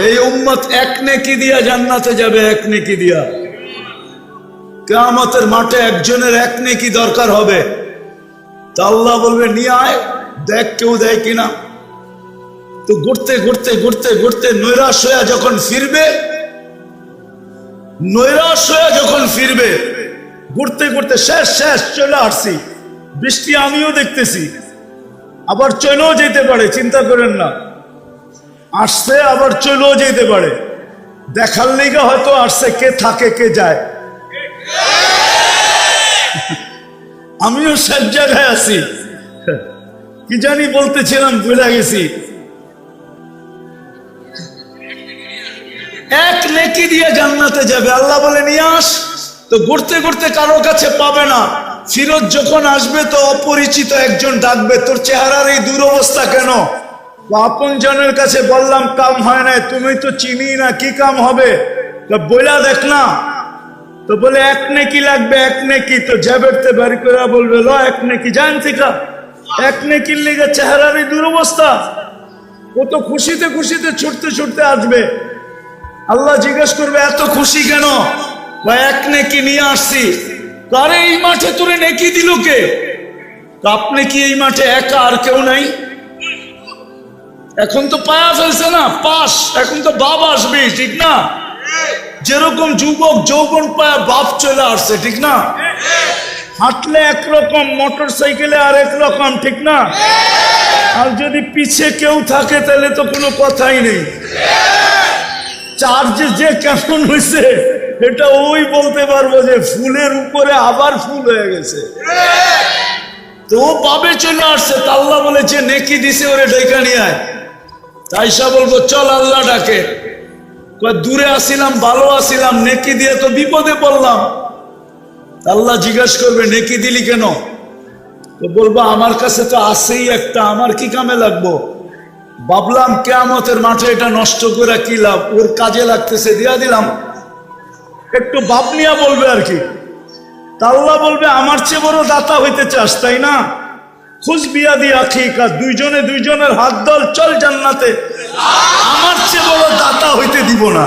এই উম্মত এক নেকি দিয়া জান্নাতে যাবে, এক নেকি দিয়া। কিয়ামতের মাঠে একজনের এক নেকি দরকার হবে, তা আল্লাহ বলবে নিয়ে আয়, দেখ কেউ দেয় কিনা। তো ঘুরতে ঘুরতে ঘুরতে ঘুরতে নৈরাশ হয়ে যখন ফিরবে, ঘুরতে ঘুরতে শেষ চলে আসছি, বৃষ্টি আমিও দেখতেছি, আবার চলেও যেতে পারে, চিন্তা করেন না। আসছে আবার চলেও যেতে পারে, দেখার লেগে হয়তো আসছে কে থাকে কে যায়। আমিও সব জায়গায় আছি, কি জানি বলতেছিলাম ভুলে গেছি। এক নেকি দিয়ে জান্নাতে যাবে, আল্লাহ বলে নিয়ে আস। তো ঘুরতে ঘুরতে কারো কাছে পাবে না, ফিরত যখন আসবে তো অপরিচিত একজন ডাকবে, তোর চেহারার এই দুরবস্থা কেন? আপন জনের কাছে বললাম কাম হয় না, তুমি তো চিনি না, কি কাম হবে? তো বইলা দেখ না। তো বলে এক নেকি লাগবে, এক নেকি। তো জেবেরতে বাড়ি করে বলবে ল এক নেকি, জান থেকে এক নেকির লেগে চেহারার এই দুরবস্থা। ও তো খুশিতে খুশিতে ছুটতে ছুটতে আসবে, আল্লাহ জিজ্ঞেস করবে এত খুশি কেন? এক নেকি নিয়ে আসছি। আরে এই মাঠে তোরে নেকি দিল কে? আপনি কি এই মাঠে একা, আর কেউ নাই? এখন তো পায়া ফেলছে না পাশ, এখন তো বাপ আসবে, ঠিক না? যেরকম যুবক যৌবন পায়া বাপ চলে আসছে, ঠিক না? হাঁটলে একরকম, মোটর সাইকেলে আর একরকম, ঠিক না? আর যদি পিছে কেউ থাকে তাহলে তো কোনো কথাই নেই। চার্জ যে কেমন হয়েছে এটা ওই বলতে পারবো, যে ফুলের উপরে আবার ফুল হয়ে গেছে। তো পাবে চলে আসছে, আল্লাহ বলেছে নেকি দিছে ওরে ডেকে নিয়ে আয়। তাইসা বলবো চল আল্লাহ ডাকে, দূরে আসিলাম ভালো আসিলাম, নেকি দিয়ে তো বিপদে পড়লাম। আল্লাহ জিজ্ঞাসা করবে নেকি দিলি কেন? তো বলবো আমার কাছে তো আছেই একটা, আমার কি কামে লাগবো? ভাবলাম কিয়ামতের মাঠে এটা নষ্ট করে কি লাভ, ওর কাজে লাগতেছে, দিয়া দিলাম। একটু বাপ নিয়া বলবে আর কি। আল্লাহ বলবে আমার চেয়ে বড় দাতা হইতে চাস তাই না? খুশ বিয়া দিয়া আখিকা, দুইজনে দুইজনের হাত দল, চল জান্নাতে। আমার চেয়ে বড় দাতা হইতে দিব না।